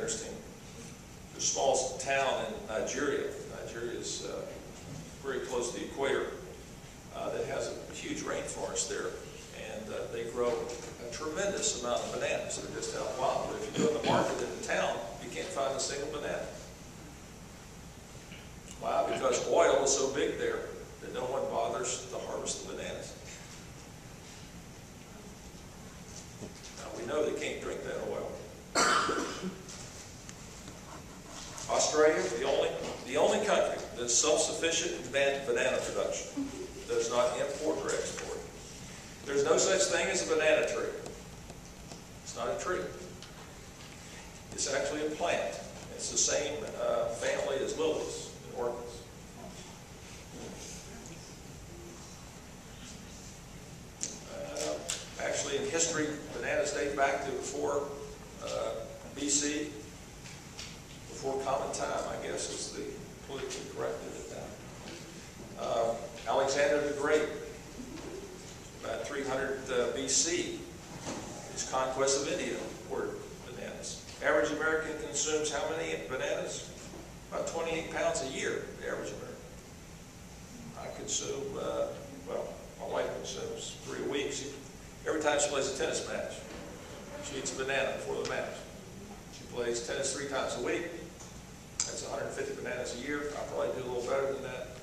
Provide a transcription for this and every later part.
interesting. There's a small town in Nigeria. Nigeria is very close to the equator that has a huge rainforest there. And they grow a tremendous amount of bananas. They're just out wild. But if you go to the market in the town, you can't find a single banana. Why? Because oil is so big there that no one bothers to harvest the bananas. Now we know they can't drink that oil. Australia, the only country that's self-sufficient in banana production, does not import or export. There's no such thing as a banana tree. It's not a tree. It's actually a plant. It's the same family as lilies and orchids. Actually, in history, bananas date back to before BC, before common time, I guess is the politically correct at that time. Alexander the Great, about 300 BC, his conquest of India imported bananas. Average American consumes how many bananas? About 28 pounds a year, the average American. I consume, well, my wife consumes 3 a week. Every time she plays a tennis match, she eats a banana before the match. She plays tennis 3 times a week. That's 150 bananas a year. I'll probably do a little better than that.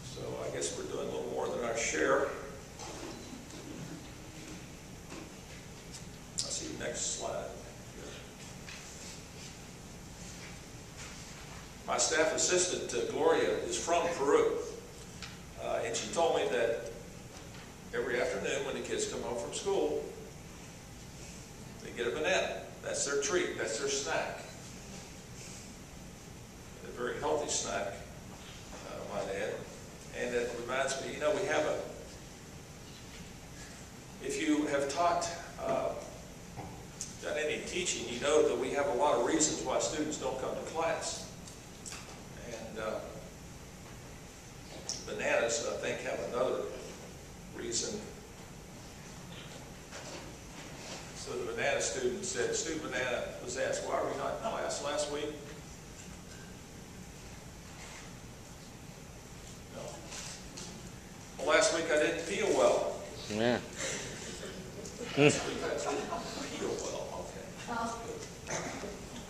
So I guess we're doing a little more than our share. I'll see you next slide. My staff assistant, Gloria, is from Peru. And she told me that every afternoon when the kids come home from school, they get a banana. That's their treat. That's their snack. A very healthy snack, might add. And it reminds me, you know, we have if you have done any teaching, you know that we have a lot of reasons why students don't come to class. And bananas, I think, have another reason. So the banana student said, student banana was asked, why were you not in class last week? No. Well, last week I didn't feel well. Yeah. Last week I didn't feel well. Okay.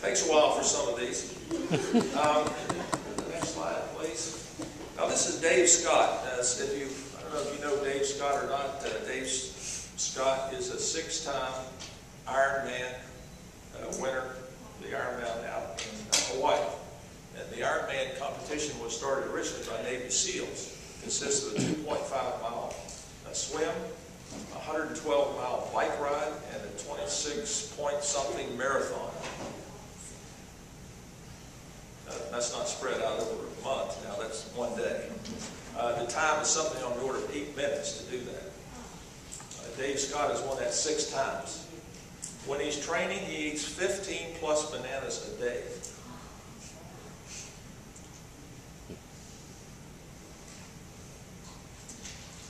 Takes a while for some of these. Next slide, please. Now this is Dave Scott. I don't know if you know Dave Scott or not. Dave Scott is a 6-time Ironman winner, the Ironman out in Hawaii. And the Ironman competition was started originally by Navy SEALs. It consists of a 2.5-mile swim, a 112-mile bike ride, and a 26-point-something marathon. That's not spread out over a month. Now that's one day. The time is something on the order of 8 minutes to do that. Dave Scott has won that 6 times. When he's training, he eats 15 plus bananas a day.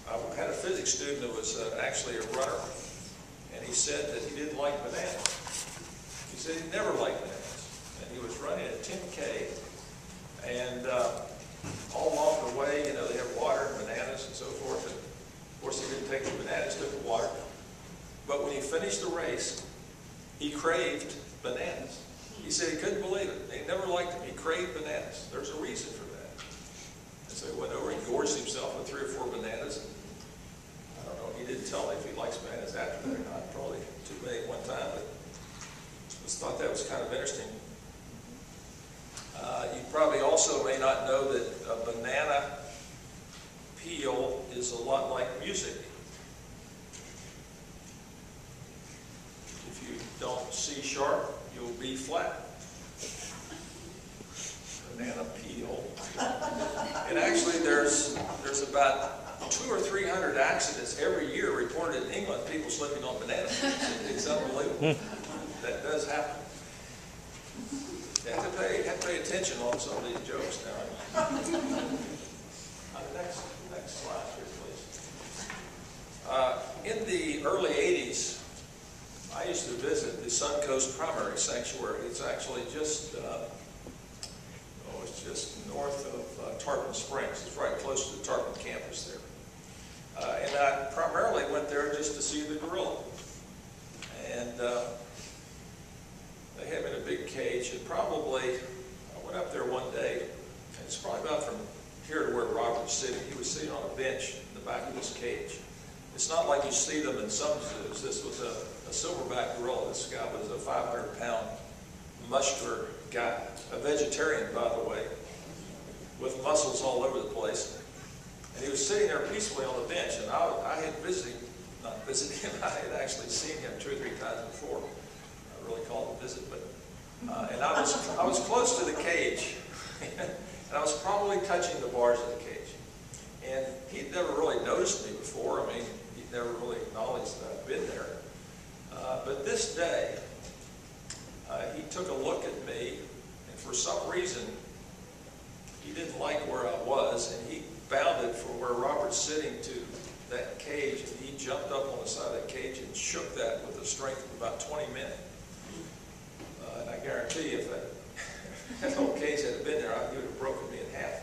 I had a physics student that was actually a runner, and he said that he didn't like bananas. He said he never liked bananas. And he was running a 10K, and all along the way, you know, they have water and bananas and so forth. And of course, he didn't take the bananas, took the water. But when he finished the race, he craved bananas. He said he couldn't believe it. He never liked them. He craved bananas. There's a reason for that. And so he went over and gorged himself with 3 or 4 bananas. And I don't know, he didn't tell me if he likes bananas after that or not. Probably too many at one time, but I just thought that was kind of interesting. You probably also may not know that a banana peel is a lot like music. If you don't C sharp, you'll be flat. Banana peel. And actually there's about 200 or 300 accidents every year reported in England, people slipping on banana peels. It's unbelievable. That does happen. You have to pay attention on some of these jokes now. Next slide here, please. In the early 80s, I used to visit the Suncoast Primary Sanctuary. It's actually just, it's just north of Tarpon Springs. It's right close to the Tarpon campus there. And I primarily went there just to see the gorilla. And they had me in a big cage, and probably, I went up there one day, and it's probably about from here to where Robert was sitting. He was sitting on a bench in the back of this cage. It's not like you see them in some zoos. This was a silverback gorilla. This guy was a 500-pound muscular guy, a vegetarian, by the way, with muscles all over the place. And he was sitting there peacefully on the bench, and I had not visited him, I had actually seen him 2 or 3 times before. I really called it a visit, but, and I was close to the cage, and I was probably touching the bars of the cage. And he'd never really noticed me before. I mean, he'd never really acknowledged that I'd been there. But this day, he took a look at me, and for some reason, he didn't like where I was, and he bounded from where Robert's sitting to that cage, and he jumped up on the side of that cage and shook that with the strength of about 20 men. And I guarantee you, if that whole cage had been there, he would have broken me in half.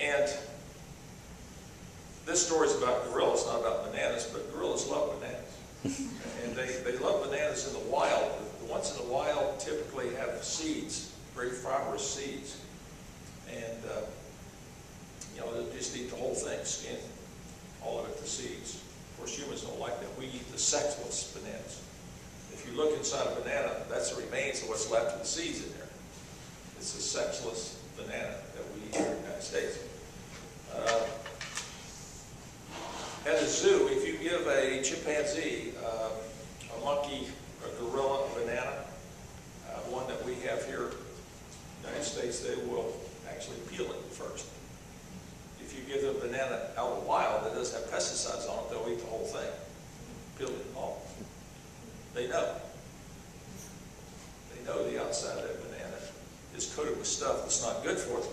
And this story is about gorillas, not about bananas, but gorillas love bananas. And they love bananas in the wild. The ones in the wild typically have seeds, very fibrous seeds. And, they'll just eat the whole thing, skin, all of it, the seeds. Of course, humans don't like that. We eat the sexless bananas. If you look inside a banana, that's the remains of what's left of the seeds in there. It's a sexless banana that we eat here in the United States. At a zoo, if you give a chimpanzee, a monkey, a gorilla, a banana, one that we have here in the United States, they will actually peel it first. If you give them a banana out in the wild that doesn't have pesticides on it, they'll eat the whole thing, peel it all. They know. They know the outside of that banana is coated with stuff that's not good for them.